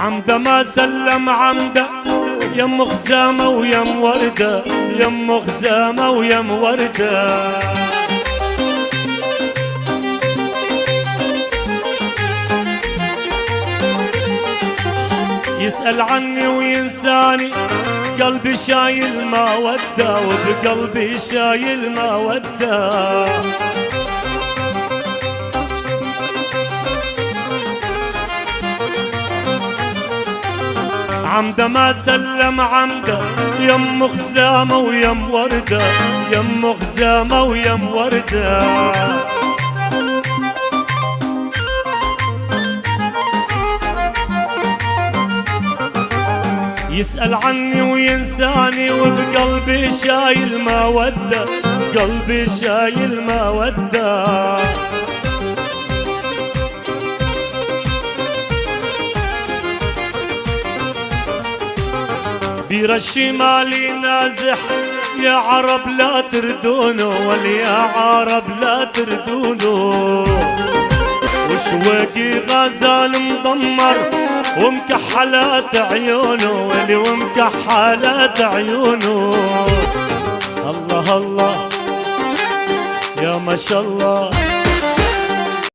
عمده ما سلم عمده، يم خزامه ويم ورده، يم خزامه ويم ورده. يسأل عني وينساني، قلبي شايل ما وده، وبقلبي شايل ما وده. عمده ما سلم عمده، يم خزامه ويم ورده، يم خزامه ويم ورده. يسأل عني وينساني، وبقلبي شايل ما وده، قلبي شايل ما وده. بير الشمالي نازح، يا عرب لا تردونه، واليا عرب لا تردونه. وشوقي غزال مضمر ومكحلات عيونه، ولي ومكحلات عيونه. الله الله يا ما شاء الله.